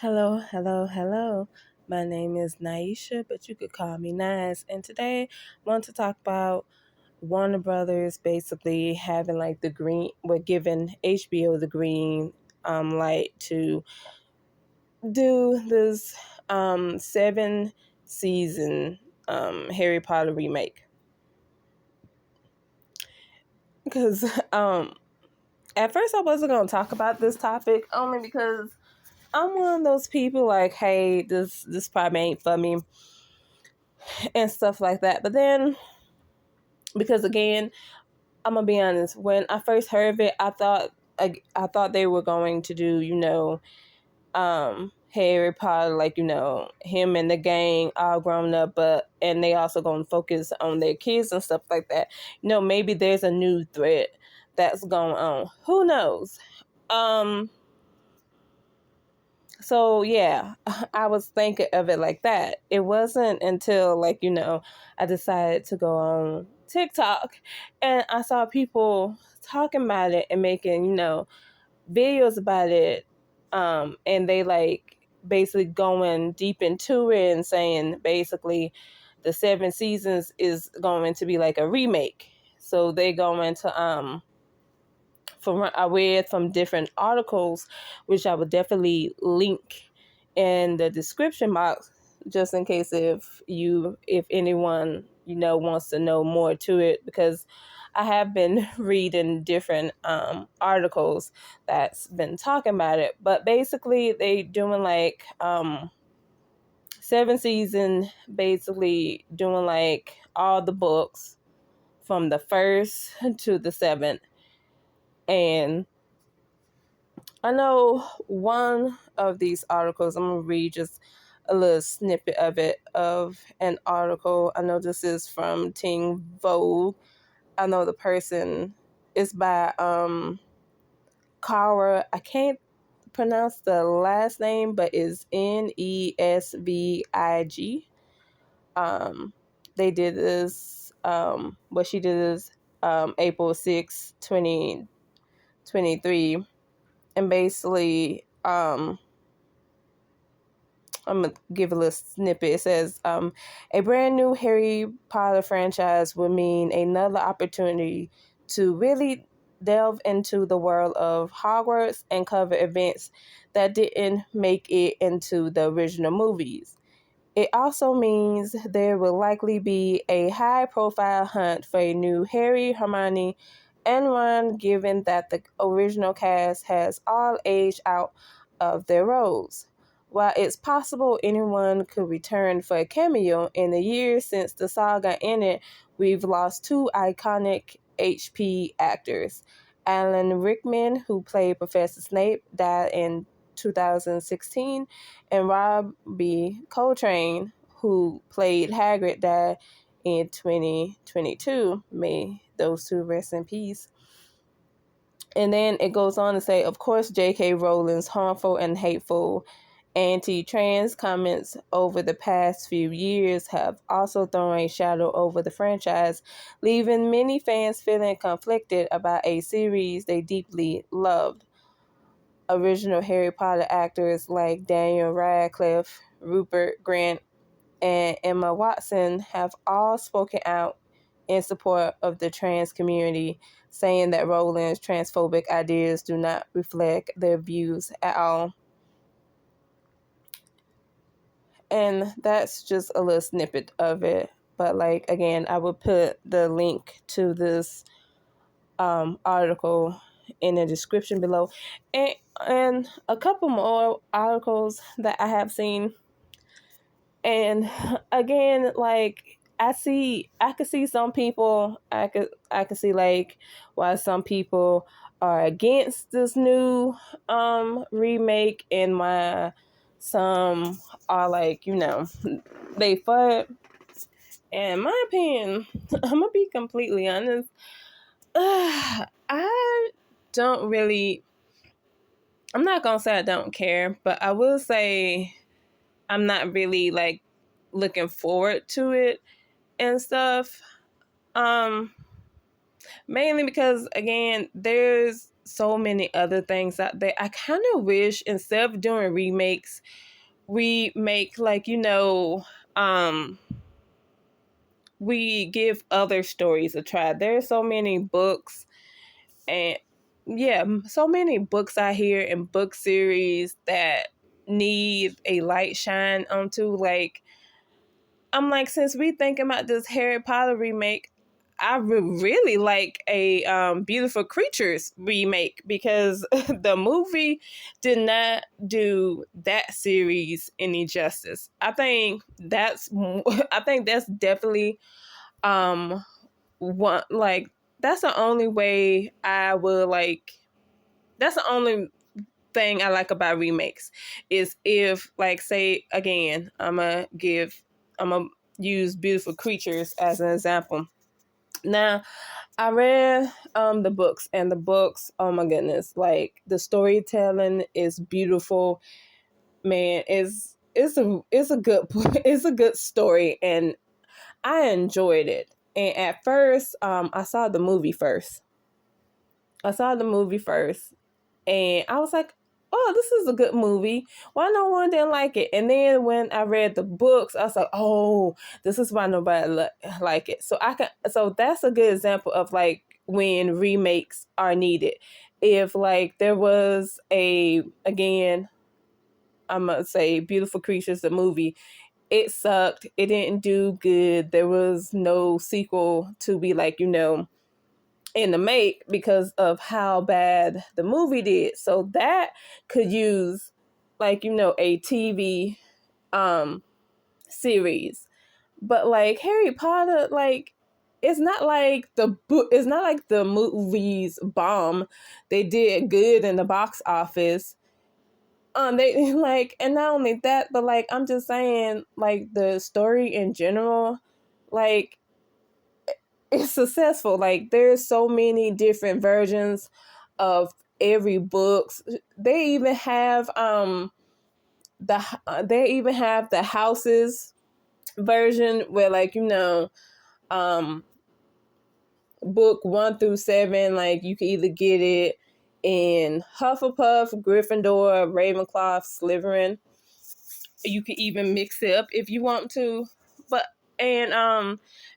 Hello, hello, hello. My name is Naisha, but you could call me Nice. And today I want to talk about Warner Brothers basically having like we're giving HBO the green light to do this 7 season Harry Potter remake. Because at first I wasn't gonna talk about this topic only because I'm one of those people like, hey, this probably ain't for me and stuff like that. But then, because again, I'm gonna be honest, when I first heard of it, I thought they were going to do, Harry Potter, like, him and the gang all grown up, and they also gonna focus on their kids and stuff like that. Maybe there's a new threat that's going on. Who knows? Um So yeah, I was thinking of it like that. It wasn't until I decided to go on TikTok and I saw people talking about it and making, videos about it. And they like basically going deep into it and saying basically the 7 seasons is going to be like a remake. So they go into from I read from different articles, which I would definitely link in the description box, just in case if anyone wants to know more to it, because I have been reading different articles that's been talking about it. But basically, they doing like 7 season, basically doing like all the books from the first to the seventh. And I know one of these articles, I'm going to read just a little snippet of it, of an article. I know this is from Teen Vogue. I know the person is by Cara. I can't pronounce the last name, but it's Nesvig. They did this, what she did is April 6, 2023. And basically, I'm going to give a little snippet. It says, a brand new Harry Potter franchise will mean another opportunity to really delve into the world of Hogwarts and cover events that didn't make it into the original movies. It also means there will likely be a high-profile hunt for a new Harry, Hermione, and Ron, given that the original cast has all aged out of their roles. While it's possible anyone could return for a cameo, in the years since the saga ended, we've lost two iconic HP actors. Alan Rickman, who played Professor Snape, died in 2016, and Robbie Coltrane, who played Hagrid, died in 2022. May those two rest in peace. And then it goes on to say, of course, J.K. Rowling's harmful and hateful anti-trans comments over the past few years have also thrown a shadow over the franchise, leaving many fans feeling conflicted about a series they deeply loved. Original Harry Potter actors like Daniel Radcliffe, Rupert Grint, and Emma Watson have all spoken out in support of the trans community, saying that Rowling's transphobic ideas do not reflect their views at all. And that's just a little snippet of it. But like again, I will put the link to this article in the description below, and a couple more articles that I have seen. And again, like I could see some people, I could see like why some people are against this new remake, and why some are like, they for it. And my opinion, I'm gonna be completely honest. I don't really. I'm not gonna say I don't care, but I will say I'm not really like looking forward to it and stuff. Um, Mainly because again, there's so many other things out there. I kind of wish instead of doing remakes, we make like, we give other stories a try. There's so many books and yeah, so many books out here and book series that need a light shine onto. Like, I'm like, since we thinking about this Harry Potter remake, I would really like a Beautiful Creatures remake, because the movie did not do that series any justice. I think that's definitely one, like, that's the only way I would like. That's the only thing I like about remakes is if, like, say again, I'm gonna use Beautiful Creatures as an example. Now, I read the books, and the books, oh my goodness, like the storytelling is beautiful. Man, it's a good it's a good story, and I enjoyed it. And at first, I saw the movie first. I saw the movie first, and I was like, "Oh, this is a good movie. Why no one didn't like it?" And then when I read the books, I was like, "Oh, this is why nobody like it." So that's a good example of like when remakes are needed. If like there was a again, I'm gonna say Beautiful Creatures, the movie. It sucked. It didn't do good. There was no sequel to be like, in the make because of how bad the movie did. So that could use like, a TV um series. But like Harry Potter, like it's not like the movies bomb. They did good in the box office. They like, and not only that, but like I'm just saying, like the story in general, like it's successful. Like there's so many different versions of every books. They even have the houses version where like um book 1 through 7, like you can either get it in Hufflepuff, Gryffindor, Ravenclaw, Slytherin. You can even mix it up if you want to. But and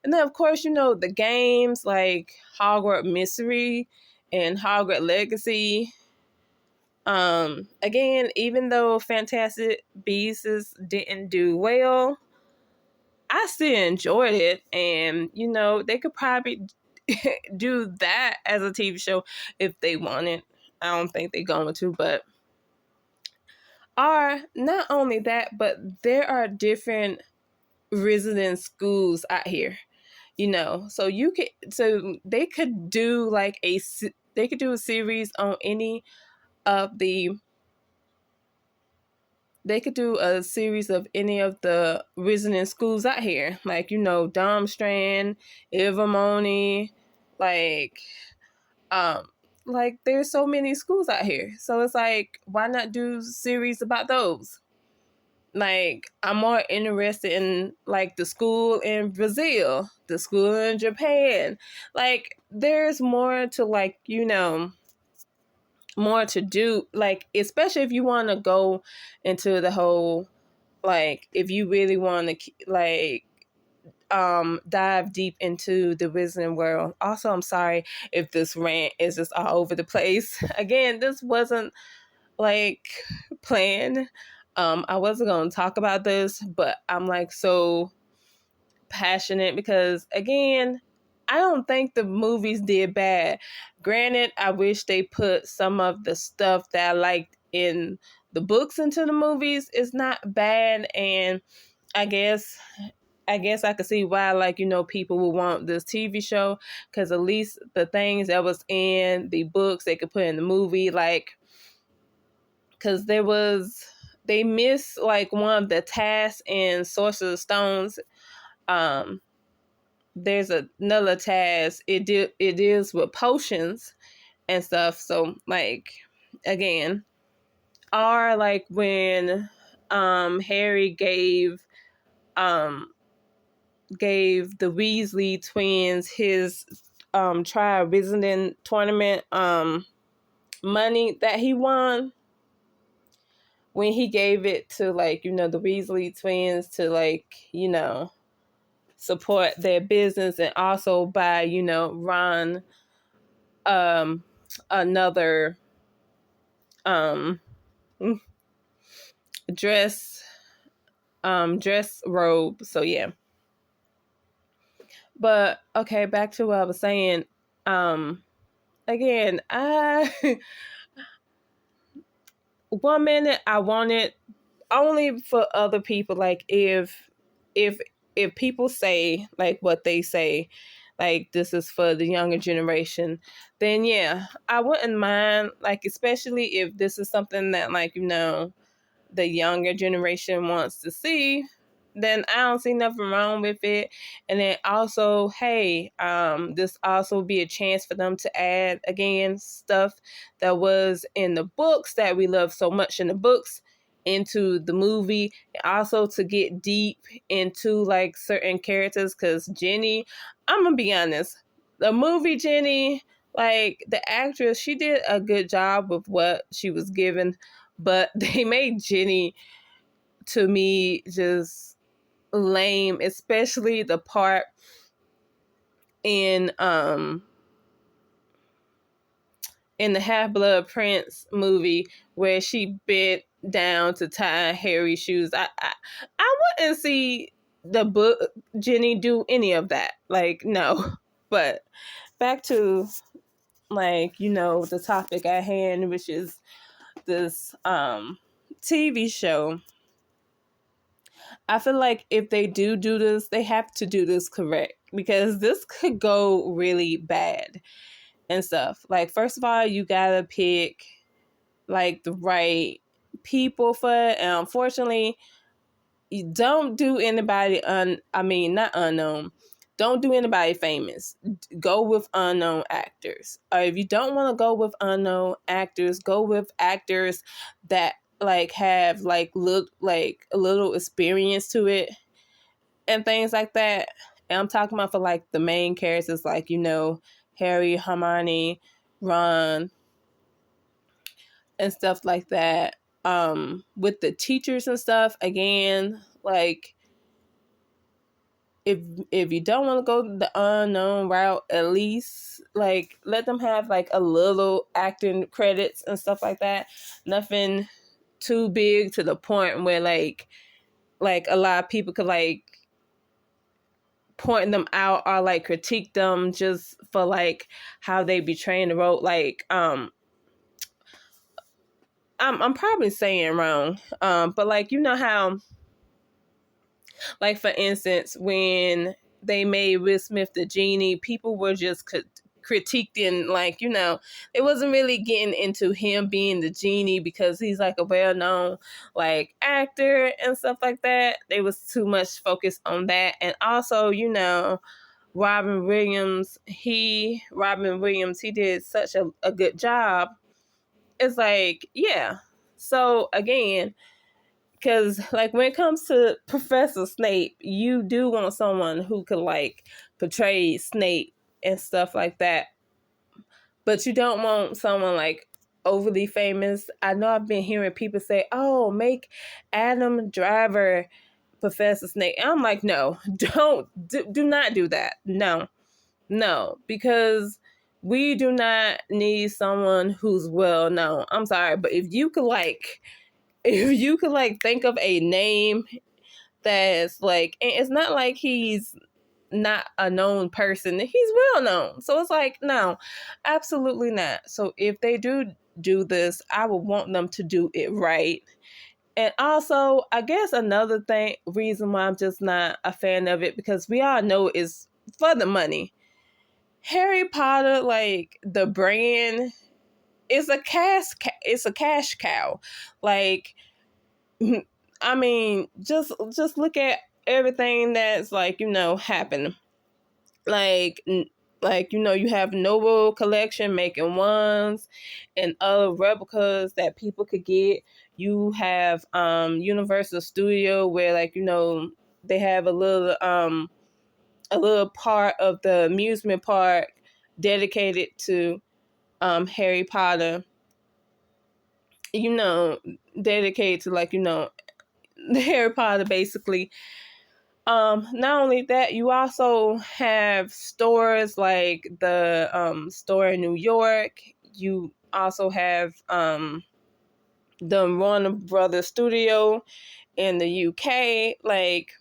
then of course the games like Hogwarts Mystery and Hogwarts Legacy. Again, even though Fantastic Beasts didn't do well, I still enjoyed it, and they could probably do that as a TV show if they wanted. I don't think they're going to, but are not only that, but there are different resident schools out here. So they could do like they could do a series on any of the they could do a series of any of the resident schools out here, like Domstrand, Ilvermorny, like um like there's so many schools out here, so it's like why not do series about those. Like I'm more interested in like the school in Brazil, the school in Japan. Like there's more to like, more to do, like especially if you want to go into the whole, like if you really want to like dive deep into the Wizarding world. Also, I'm sorry if this rant is just all over the place. Again, this wasn't like planned. I wasn't going to talk about this, but I'm like so passionate because again, I don't think the movies did bad. Granted, I wish they put some of the stuff that I liked in the books into the movies. It's not bad, and I guess I could see why, like, people would want this TV show, because at least the things that was in the books they could put in the movie, like, because they missed like one of the tasks in Sorcerer's Stones. Um, there's another task. It deals with potions and stuff. So like, again, or like when Harry gave the Weasley twins his trial visiting tournament money that he won when he gave it to, like, the Weasley twins to, like, support their business, and also buy, Ron another um dress dress robe. So yeah. But okay, back to what I was saying. Again, I one minute I wanted only for other people, like if if people say like what they say, like this is for the younger generation, then yeah, I wouldn't mind, like, especially if this is something that, like, the younger generation wants to see, then I don't see nothing wrong with it. And then also, hey, this also be a chance for them to add again stuff that was in the books that we love so much in the books into the movie, and also to get deep into like certain characters. Because Jenny, I'm gonna be honest, the movie Jenny, like the actress, she did a good job with what she was given, but they made Jenny, to me, just lame, especially the part in the Half Blood Prince movie where she bent down to tie Harry's shoes. I wouldn't see the book Jenny do any of that. Like, no. But back to, like, the topic at hand, which is this TV show. I feel like if they do this, they have to do this correct, because this could go really bad and stuff. Like, first of all, you gotta pick like the right people for it. And unfortunately, you don't do anybody not unknown. Don't do anybody famous. Go with unknown actors. Or if you don't want to go with unknown actors, go with actors that like have like look like a little experience to it and things like that. And I'm talking about for like the main characters, like, Harry, Hermione, Ron, and stuff like that. With the teachers and stuff, again, like, if you don't want to go the unknown route, at least like let them have like a little acting credits and stuff like that. Nothing too big to the point where like a lot of people could like point them out or like critique them just for like how they be trained the role. Like I'm probably saying wrong, but like, how, like, for instance, when they made Will Smith the genie, people were just critiquing, like, it wasn't really getting into him being the genie because he's like a well-known like actor and stuff like that. They was too much focused on that. And also, Robin Williams, he did such a good job. It's like, yeah. So again, because like when it comes to Professor Snape, you do want someone who could like portray Snape and stuff like that, but you don't want someone like overly famous. I know I've been hearing people say, "Oh, make Adam Driver Professor Snape." I'm like, no, do not do that. No, because we do not need someone who's well known. I'm sorry, but if you could think of a name that's like, and it's not like he's not a known person, he's well known. So it's like, no, absolutely not. So if they do this, I would want them to do it right. And also, I guess another reason why I'm just not a fan of it, because we all know it's for the money. Harry Potter, like the brand, is it's a cash cow. Like, I mean, just look at everything that's like, happened. Like, you have Noble Collection making ones and other replicas that people could get. You have Universal Studio, where like, they have a little part of the amusement park dedicated to Harry Potter. you know, dedicated to like, Harry Potter basically. Not only that, you also have stores like the store in New York. You also have the Warner Brothers studio in the UK, like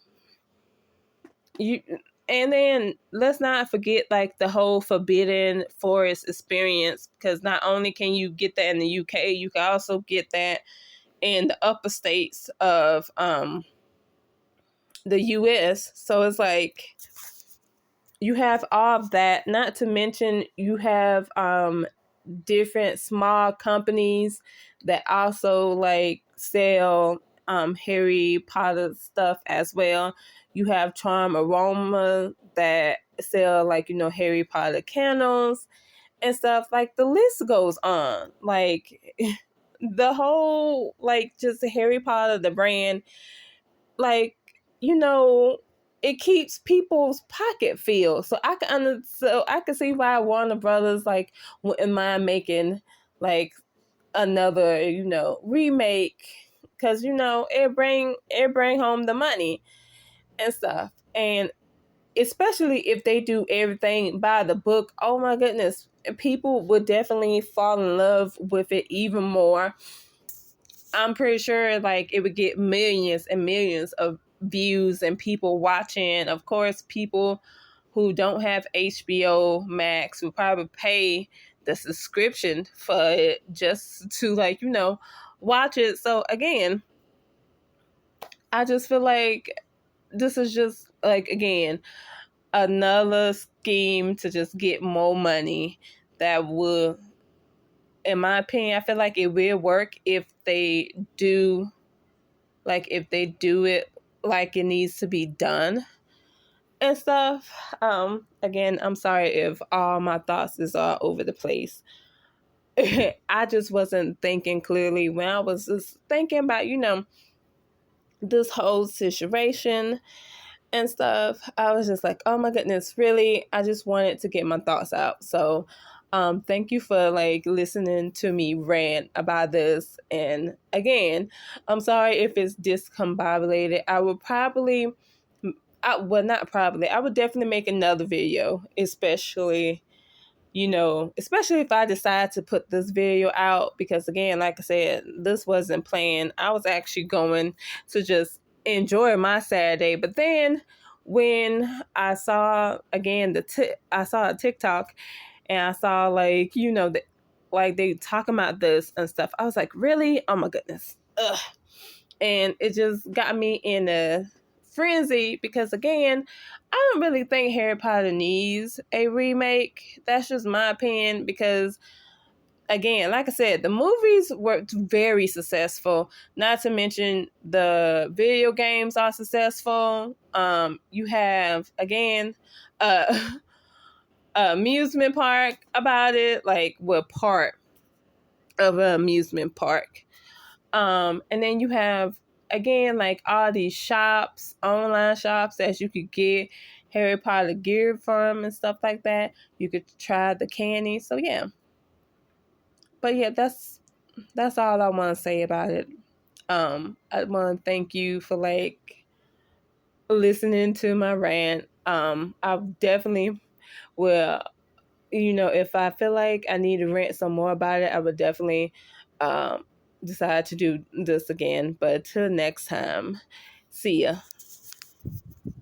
you. And then let's not forget like the whole Forbidden Forest experience, because not only can you get that in the UK, you can also get that in the upper states of the US. So it's like you have all of that, not to mention you have different small companies that also like sell Harry Potter stuff as well. You have Charm Aroma that sell like, Harry Potter candles and stuff. Like the list goes on. Like the whole like just Harry Potter the brand, like, you know, it keeps people's pocket filled. So I can see why Warner Brothers like wouldn't mind making like another, remake, because it bring home the money and stuff. And especially if they do everything by the book, oh my goodness, people would definitely fall in love with it even more. I'm pretty sure like it would get millions and millions of views and people watching. Of course, people who don't have HBO Max will probably pay the subscription for it just to like, watch it. So again, I just feel like this is just like again another scheme to just get more money that will, in my opinion, I feel like it will work if they do, like if they do it like it needs to be done and stuff. Again, I'm sorry if all my thoughts is all over the place. I just wasn't thinking clearly when I was just thinking about, this whole situation and stuff. I was just like, oh my goodness, really? I just wanted to get my thoughts out. So thank you for like listening to me rant about this. And again, I'm sorry if it's discombobulated. I would probably, not probably, I would definitely make another video, especially if I decide to put this video out, because again, like I said, this wasn't planned. I was actually going to just enjoy my Saturday, but then when I saw again I saw a TikTok and I saw like, like they talking about this and stuff. I was like, really? Oh my goodness. Ugh. And it just got me in a frenzy because again, I don't really think Harry Potter needs a remake. That's just my opinion because again, like I said, the movies were very successful. Not to mention the video games are successful. You have again a amusement park about it, like what part of an amusement park. And then you have again like all these shops, online shops that you could get Harry Potter gear from and stuff like that. You could try the candy. So yeah. But yeah, that's all I want to say about it. I want to thank you for like listening to my rant. I definitely will, if I feel like I need to rant some more about it, I would definitely um decide to do this again. But till next time, see ya.